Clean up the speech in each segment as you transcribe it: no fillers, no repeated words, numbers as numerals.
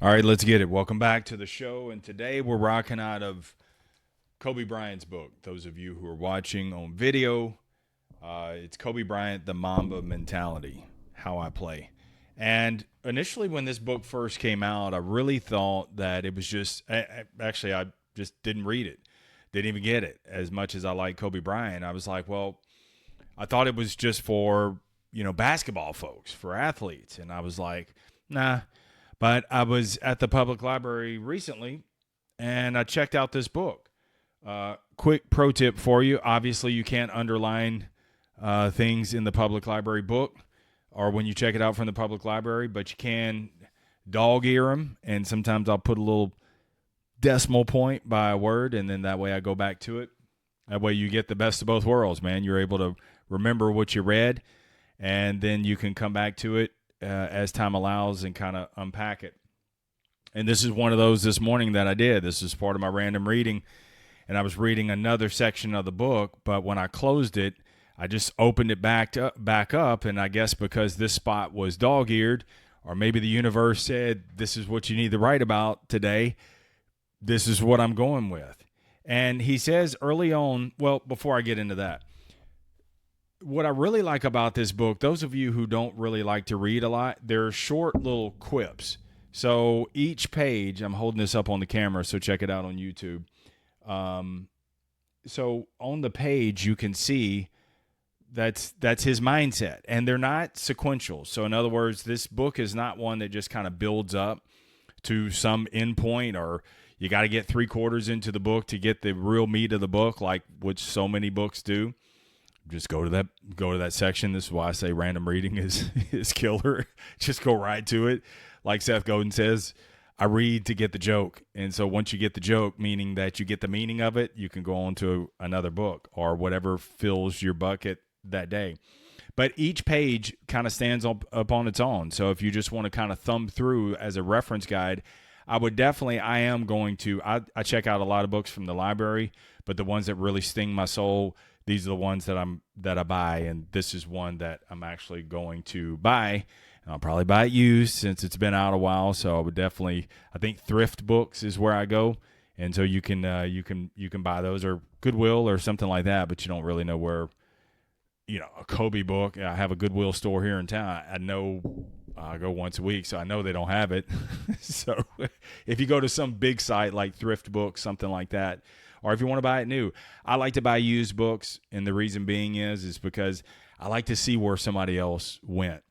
All right, let's get it. Welcome back to the show. And today we're rocking out of Kobe Bryant's book. Those of you who are watching on video, it's Kobe Bryant, The Mamba Mentality, How I Play. And initially, when this book first came out, I really thought that it was just, actually, I just didn't read it. Didn't even get it. As much as I like Kobe Bryant, I was like, well, I thought it was just for, basketball folks, for athletes. And I was like, nah. But I was at the public library recently and I checked out this book. Quick pro tip for you. Obviously, you can't underline things in the public library book or when you check it out from the public library, but you can dog ear them. And sometimes I'll put a little decimal point by a word, and then that way I go back to it. That way you get the best of both worlds, man. You're able to remember what you read, and then you can come back to it as time allows and kind of unpack it. And this is one of those this morning that I did. This is part of my random reading, and I was reading another section of the book, but when I closed it, I just opened it back up, and I guess because this spot was dog-eared, or maybe the universe said, this is what you need to write about today, this is what I'm going with. And he says early on, well, before I get into that, what I really like about this book, those of you who don't really like to read a lot, they're short little quips. So each page, I'm holding this up on the camera, so check it out on YouTube. So on the page, you can see that's his mindset, and they're not sequential. So in other words, this book is not one that just kind of builds up to some endpoint, or you got to get 3/4 into the book to get the real meat of the book, like which so many books do. Just go to that section. This is why I say random reading is killer. Just go right to it. Like Seth Godin says, I read to get the joke. And so once you get the joke, meaning that you get the meaning of it, you can go on to another book or whatever fills your bucket that day. But each page kind of stands up on its own. So if you just want to kind of thumb through as a reference guide, I am going to, I check out a lot of books from the library, but the ones that really sting my soul, these are the ones that I buy, and this is one that I'm actually going to buy. And I'll probably buy it used since it's been out a while. So I would definitely, I think thrift books is where I go, and so you can buy those, or Goodwill or something like that. But you don't really know where, a Kobe book. I have a Goodwill store here in town. I know I go once a week, so I know they don't have it. So if you go to some big site like Thrift Books, something like that, or if you want to buy it new, I like to buy used books, and the reason being is because I like to see where somebody else went.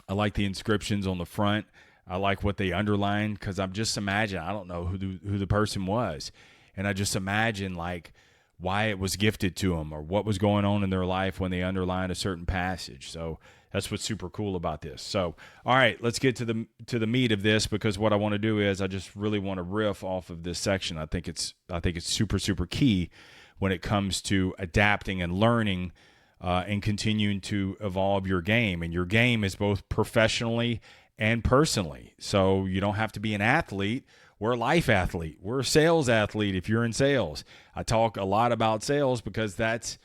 I like the inscriptions on the front. I like what they underlined, because I'm just imagine, I don't know who the person was, and I just imagine like why it was gifted to them or what was going on in their life when they underlined a certain passage. So that's what's super cool about this. So, all right, let's get to the meat of this, because what I want to do is I just really want to riff off of this section. I think it's super, super key when it comes to adapting and learning and continuing to evolve your game. And your game is both professionally and personally. So you don't have to be an athlete. We're a life athlete. We're a sales athlete if you're in sales. I talk a lot about sales because that's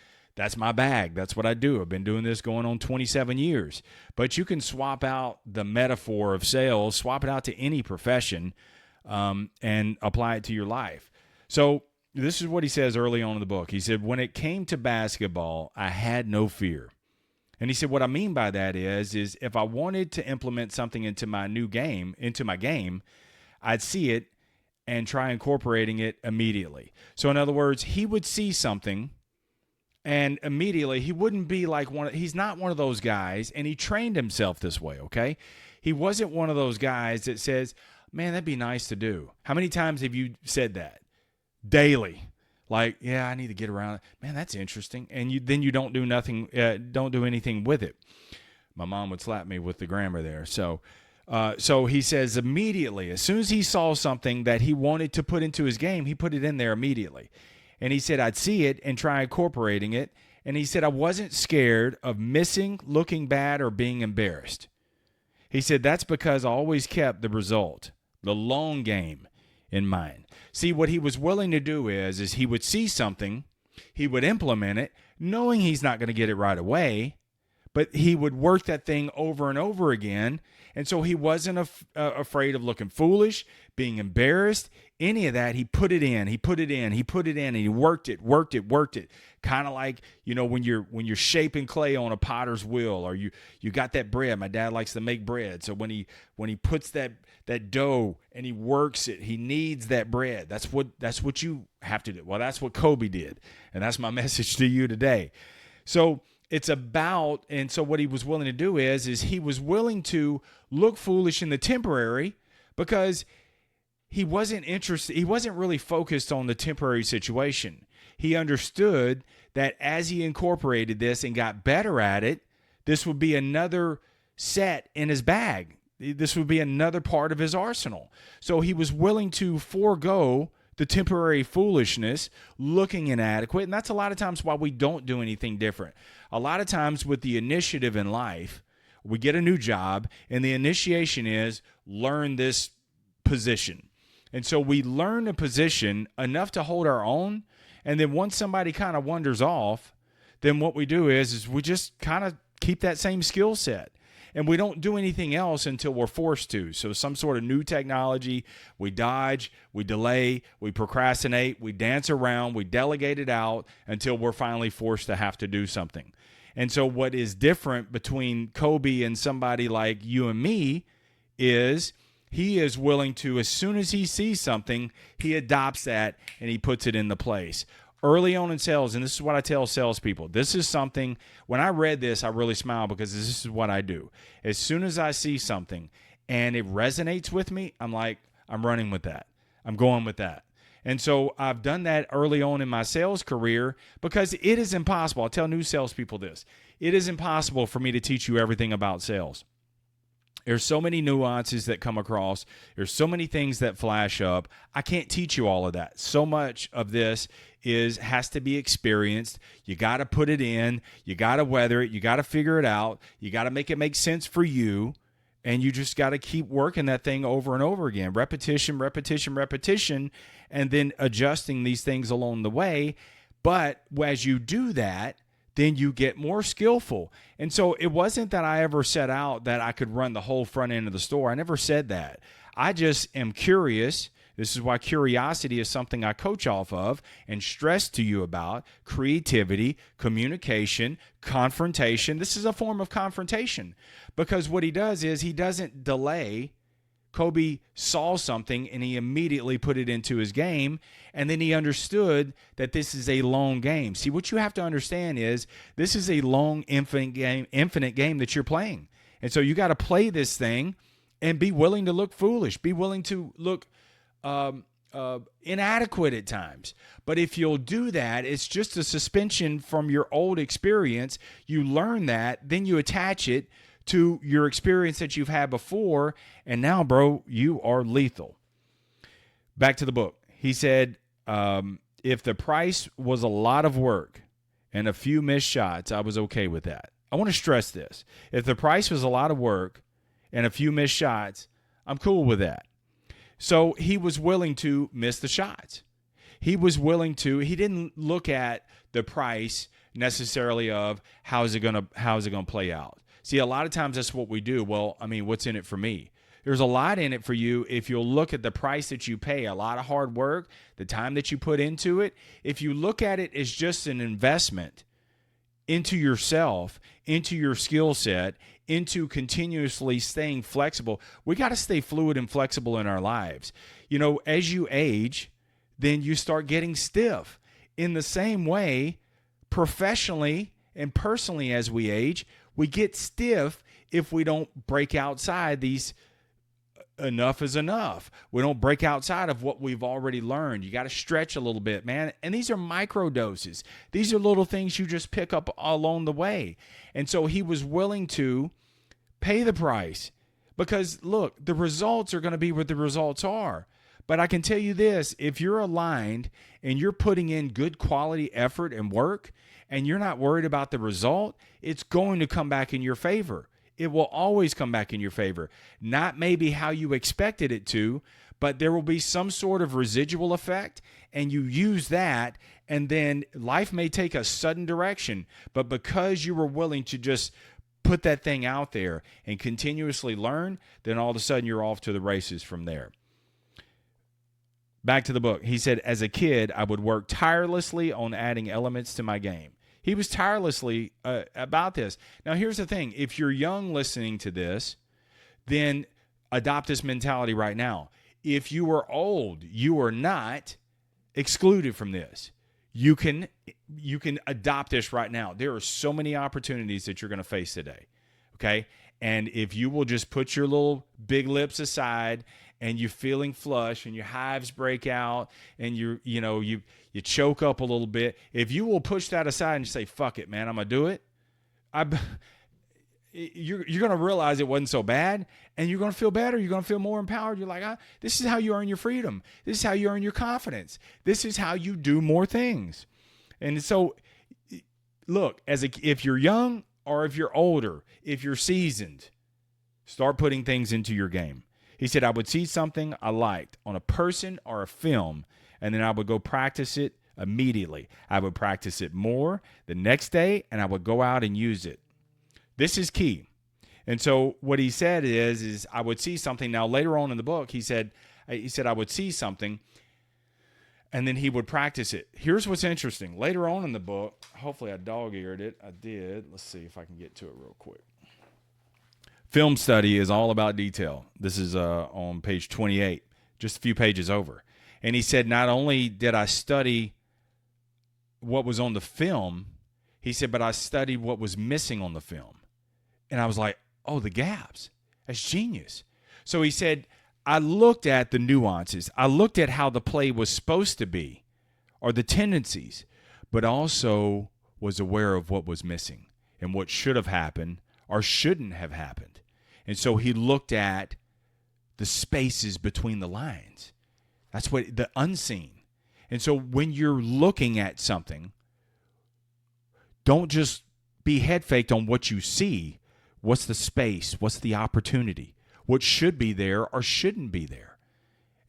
my bag. That's what I do. I've been doing this going on 27 years. But you can swap out the metaphor of sales, swap it out to any profession, and apply it to your life. So this is what he says early on in the book. He said, when it came to basketball, I had no fear. And he said, what I mean by that is if I wanted to implement something into my game, I'd see it and try incorporating it immediately. So in other words, he would see something, and immediately he wouldn't be like he's not one of those guys, and he trained himself this way, okay? He wasn't one of those guys that says, man, that'd be nice to do. How many times have you said that? Daily. Like, yeah, I need to get around it. Man, that's interesting. And then you don't do nothing, don't do anything with it. My mom would slap me with the grammar there. So he says immediately, as soon as he saw something that he wanted to put into his game, he put it in there immediately. And he said, I'd see it and try incorporating it. And he said, I wasn't scared of missing, looking bad, or being embarrassed. He said, that's because I always kept the result, the long game, in mind. See, what he was willing to do is he would see something, he would implement it, knowing he's not going to get it right away, but he would work that thing over and over again. And so he wasn't afraid of looking foolish, being embarrassed, any of that. He put it in, he put it in, he put it in, and he worked it. Kind of like, when you're shaping clay on a potter's wheel, or you got that bread. My dad likes to make bread. So when he puts that dough and he works it, he kneads that bread. That's what you have to do. Well, that's what Kobe did. And that's my message to you today. So it's about, and so what he was willing to do is he was willing to look foolish in the temporary, because he wasn't interested. He wasn't really focused on the temporary situation. He understood that as he incorporated this and got better at it, this would be another set in his bag. This would be another part of his arsenal. So he was willing to forego the temporary foolishness, looking inadequate. And that's a lot of times why we don't do anything different. A lot of times with the initiative in life, we get a new job and the initiation is learn this position. And so we learn a position enough to hold our own. And then once somebody kind of wanders off, then what we do is we just kind of keep that same skill set. And we don't do anything else until we're forced to. So some sort of new technology, we dodge, we delay, we procrastinate, we dance around, we delegate it out until we're finally forced to have to do something. And so what is different between Kobe and somebody like you and me is he is willing to, as soon as he sees something, he adopts that and he puts it into place. Early on in sales, and this is what I tell salespeople, this is something, when I read this, I really smile because this is what I do. As soon as I see something and it resonates with me, I'm like, I'm running with that. I'm going with that. And so I've done that early on in my sales career because it is impossible. I'll tell new salespeople this. It is impossible for me to teach you everything about sales. There's so many nuances that come across. There's so many things that flash up. I can't teach you all of that. So much of this has to be experienced. You got to put it in. You got to weather it. You got to figure it out. You got to make it make sense for you. And you just got to keep working that thing over and over again. Repetition, and then adjusting these things along the way. But as you do that, then you get more skillful. And so it wasn't that I ever set out that I could run the whole front end of the store. I never said that. I just am curious. This is why curiosity is something I coach off of and stress to you about. Creativity, communication, confrontation. This is a form of confrontation because what he does is he doesn't delay. Kobe saw something and he immediately put it into his game, and then he understood that this is a long game. See, what you have to understand is this is a long, infinite game that you're playing. And so you got to play this thing and be willing to look foolish, be willing to look inadequate at times. But if you'll do that, it's just a suspension from your old experience. You learn that, then you attach it to your experience that you've had before, and now, bro, you are lethal. Back to the book. He said, if the price was a lot of work and a few missed shots, I was okay with that. I want to stress this. If the price was a lot of work and a few missed shots, I'm cool with that. So he was willing to miss the shots. He didn't look at the price necessarily of how's it going to play out. See, a lot of times that's what we do. Well, I mean, what's in it for me? There's a lot in it for you if you'll look at the price that you pay, a lot of hard work, the time that you put into it. If you look at it as just an investment into yourself, into your skill set, into continuously staying flexible. We got to stay fluid and flexible in our lives. As you age, then you start getting stiff. In the same way, professionally and personally as we age, we get stiff if we don't break outside these enough is enough. We don't break outside of what we've already learned. You got to stretch a little bit, man. And these are micro doses. These are little things you just pick up along the way. And so he was willing to pay the price because, look, the results are going to be what the results are. But I can tell you this, if you're aligned and you're putting in good quality effort and work and you're not worried about the result, it's going to come back in your favor. It will always come back in your favor. Not maybe how you expected it to, but there will be some sort of residual effect, and you use that, and then life may take a sudden direction. But because you were willing to just put that thing out there and continuously learn, then all of a sudden you're off to the races from there. Back to the book. He said, as a kid, I would work tirelessly on adding elements to my game. He was tirelessly about this. Now, here's the thing. If you're young listening to this, then adopt this mentality right now. If you are old, you are not excluded from this. You can adopt this right now. There are so many opportunities that you're going to face today, okay? And if you will just put your little big lips aside and you're feeling flush and your hives break out and you choke up a little bit, if you will push that aside and say, fuck it, man, I'm going to do it, you're going to realize it wasn't so bad, and you're going to feel better. You're going to feel more empowered. You're like, this is how you earn your freedom. This is how you earn your confidence. This is how you do more things. And so, look, if you're young or if you're older, if you're seasoned, start putting things into your game. He said, I would see something I liked on a person or a film, and then I would go practice it immediately. I would practice it more the next day, and I would go out and use it. This is key. And so what he said is I would see something. Now, later on in the book, he said I would see something, and then he would practice it. Here's what's interesting. Later on in the book, hopefully I dog-eared it. I did. Let's see if I can get to it real quick. Film study is all about detail. This is on page 28, just a few pages over. And he said, not only did I study what was on the film, he said, but I studied what was missing on the film. And I was like, oh, the gaps. That's genius. So he said, I looked at the nuances. I looked at how the play was supposed to be, or the tendencies, but also was aware of what was missing and what should have happened or shouldn't have happened. And so he looked at the spaces between the lines. That's what the unseen. And so when you're looking at something, don't just be head faked on what you see. What's the space? What's the opportunity? What should be there or shouldn't be there?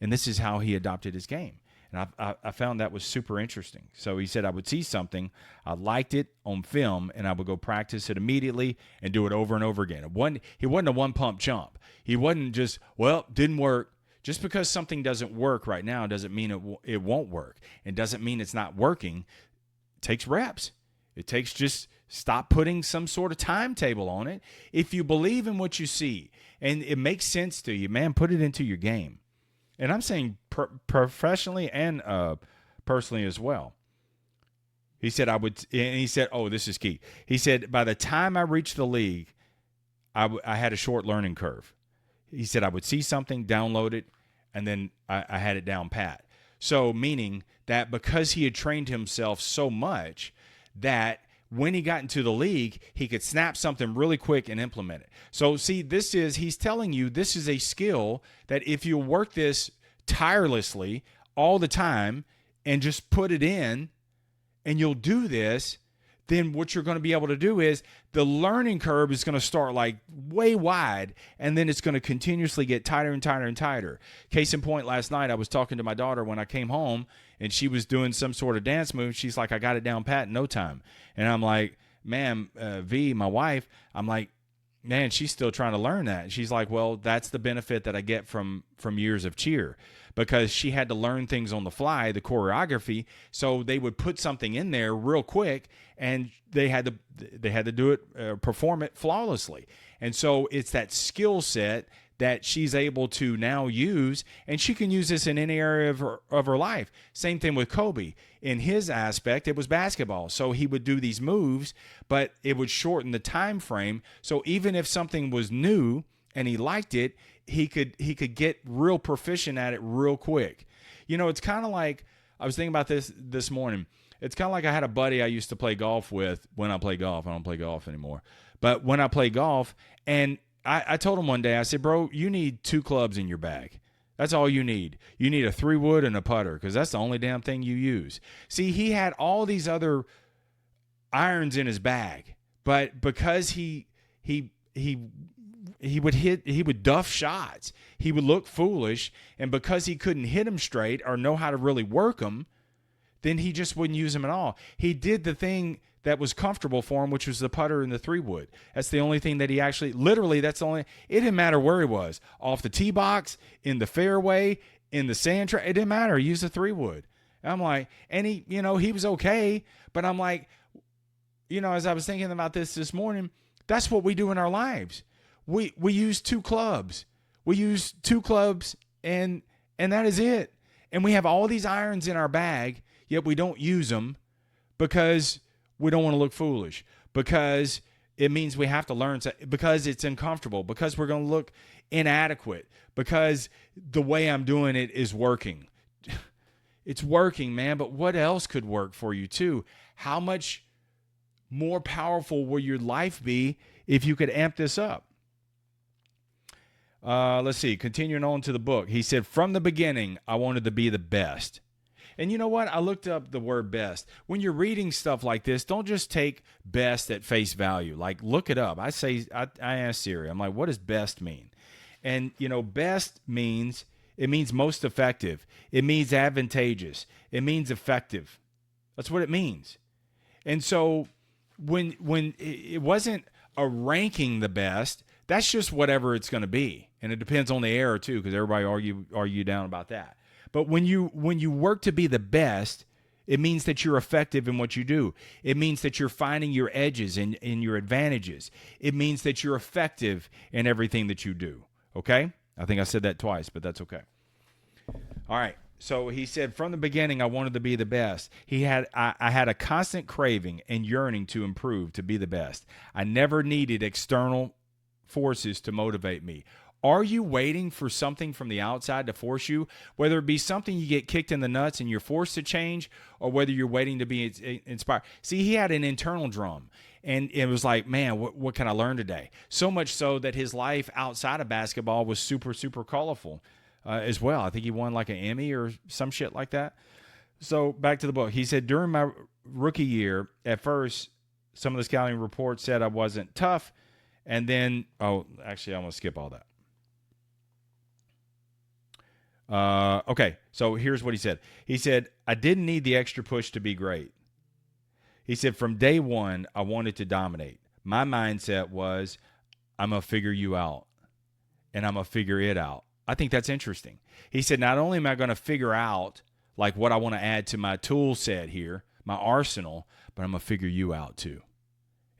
And this is how he adopted his game. And I found that was super interesting. So he said, I would see something, I liked it on film, and I would go practice it immediately and do it over and over again. He wasn't a one-pump chump. He wasn't just, didn't work. Just because something doesn't work right now doesn't mean it won't work. It doesn't mean it's not working. It takes reps. It takes just stop putting some sort of timetable on it. If you believe in what you see and it makes sense to you, man, put it into your game. And I'm saying professionally and personally as well. He said, oh, this is key. He said, by the time I reached the league, I had a short learning curve. He said, I would see something, download it, and then I had it down pat. So meaning that because he had trained himself so much that when he got into the league, he could snap something really quick and implement it. So see, he's telling you this is a skill that if you work this tirelessly all the time and just put it in and you'll do this, then what you're going to be able to do is the learning curve is going to start like way wide, and then it's going to continuously get tighter and tighter and tighter. Case in point, last night I was talking to my daughter when I came home, and she was doing some sort of dance move. She's like, I got it down pat in no time. And I'm like, man, V, my wife, I'm like, man, she's still trying to learn that. And she's like, well, that's the benefit that I get from years of cheer, because she had to learn things on the fly, the choreography. So they would put something in there real quick, and they had to do it, perform it flawlessly. And so it's that skill set that she's able to now use, and she can use this in any area of her life. Same thing with Kobe. In his aspect, it was basketball. So he would do these moves, but it would shorten the time frame. So even if something was new and he liked it, he could get real proficient at it real quick. You know, it's kind of like, I was thinking about this morning. It's kind of like I had a buddy I used to play golf with when I play golf. I don't play golf anymore. But when I play golf, and I told him one day, I said, bro, you need 2 clubs in your bag. That's all you need. You need a 3-wood and a putter, because that's the only damn thing you use. See, he had all these other irons in his bag, but because he would duff shots, he would look foolish, and because he couldn't hit them straight or know how to really work them, then he just wouldn't use them at all. He did the thing that was comfortable for him, which was the putter and the 3-wood. That's the only thing that he actually, literally, that's the only, it didn't matter where he was, off the tee box, in the fairway, in the sand trap, it didn't matter. He used a 3-wood. I'm like, and he, he was okay, but I'm like, as I was thinking about this morning, that's what we do in our lives. We use 2 clubs. We use 2 clubs and that is it. And we have all these irons in our bag, yet we don't use them because we don't want to look foolish, because it means we have to learn, because it's uncomfortable, because we're going to look inadequate, because the way I'm doing it is working. It's working, man, but what else could work for you too? How much more powerful will your life be if you could amp this up? Let's see. Continuing on to the book. He said, from the beginning, I wanted to be the best. And you know what? I looked up the word best. When you're reading stuff like this, don't just take best at face value. Like, look it up. I asked Siri, I'm like, what does best mean? And, best means, it means most effective. It means advantageous. It means effective. That's what it means. And so when it wasn't a ranking the best, that's just whatever it's going to be. And it depends on the era too, because everybody argue down about that. But when you work to be the best, it means that you're effective in what you do. It means that you're finding your edges and your advantages. It means that you're effective in everything that you do. Okay? I think I said that twice, but that's okay. All right. So he said, from the beginning, I wanted to be the best. I had a constant craving and yearning to improve, to be the best. I never needed external forces to motivate me. Are you waiting for something from the outside to force you? Whether it be something you get kicked in the nuts and you're forced to change, or whether you're waiting to be inspired. See, he had an internal drum, and it was like, man, what can I learn today? So much so that his life outside of basketball was super, super colorful as well. I think he won like an Emmy or some shit like that. So back to the book. He said, during my rookie year, at first, some of the scouting reports said I wasn't tough. And then, actually, I'm going to skip all that. Okay, so here's what he said. He said, I didn't need the extra push to be great. He said, from day one, I wanted to dominate. My mindset was, I'm going to figure you out, and I'm going to figure it out. I think that's interesting. He said, not only am I going to figure out like what I want to add to my tool set here, my arsenal, but I'm going to figure you out too.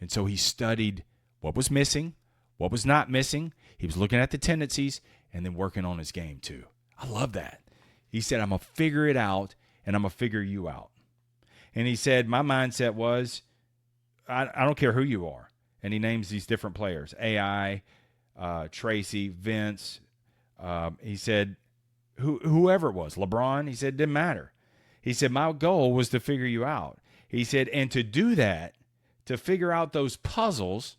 And so he studied what was missing, what was not missing. He was looking at the tendencies and then working on his game too. I love that. He said, I'm going to figure it out, and I'm going to figure you out. And he said, my mindset was, I don't care who you are. And he names these different players, AI, Tracy, Vince. He said, whoever it was, LeBron, he said, it didn't matter. He said, my goal was to figure you out. He said, and to do that, to figure out those puzzles,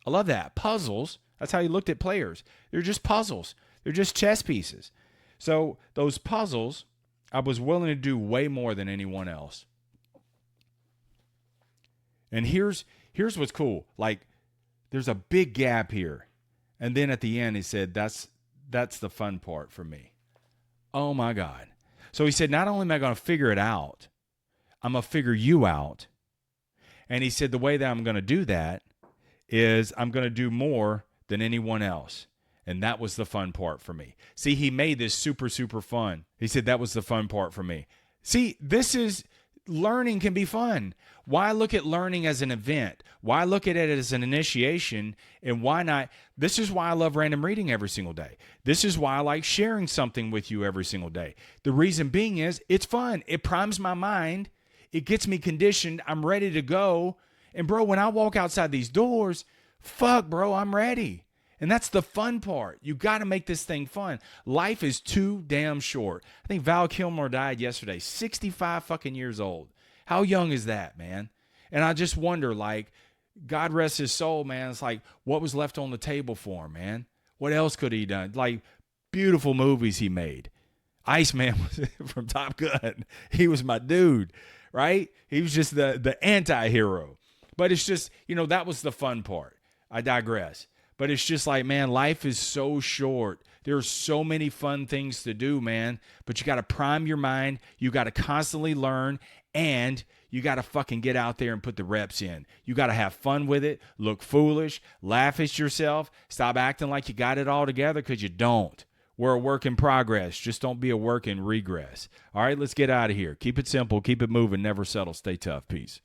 I love that, puzzles. That's how he looked at players. They're just puzzles. They're just chess pieces. So those puzzles, I was willing to do way more than anyone else. And here's what's cool. Like, there's a big gap here. And then at the end, he said, that's the fun part for me. Oh, my God. So he said, not only am I going to figure it out, I'm going to figure you out. And he said, the way that I'm going to do that is I'm going to do more than anyone else. And that was the fun part for me. See, he made this super, super fun. He said, that was the fun part for me. See, learning can be fun. Why look at learning as an event? Why look at it as an initiation? And why not? This is why I love random reading every single day. This is why I like sharing something with you every single day. The reason being is it's fun. It primes my mind. It gets me conditioned. I'm ready to go. And bro, when I walk outside these doors, fuck, bro, I'm ready. And that's the fun part. You got to make this thing fun. Life is too damn short. I think Val Kilmer died yesterday, 65 fucking years old. How young is that, man? And I just wonder, like, God rest his soul, man. It's like, what was left on the table for him, man? What else could he done? Like, beautiful movies he made. Iceman was from Top Gun. He was my dude, right? He was just the anti-hero. But it's just, that was the fun part. I digress. But it's just like, man, life is so short There's so many fun things to do, man. But you got to prime your mind. You got to constantly learn. And you got to fucking get out there and put the reps in. You got to have fun with it. Look foolish. Laugh at yourself. Stop acting like you got it all together, because you don't. We're a work in progress. Just don't be a work in regress. All right, let's get out of here. Keep it simple. Keep it moving. Never settle. Stay tough. Peace.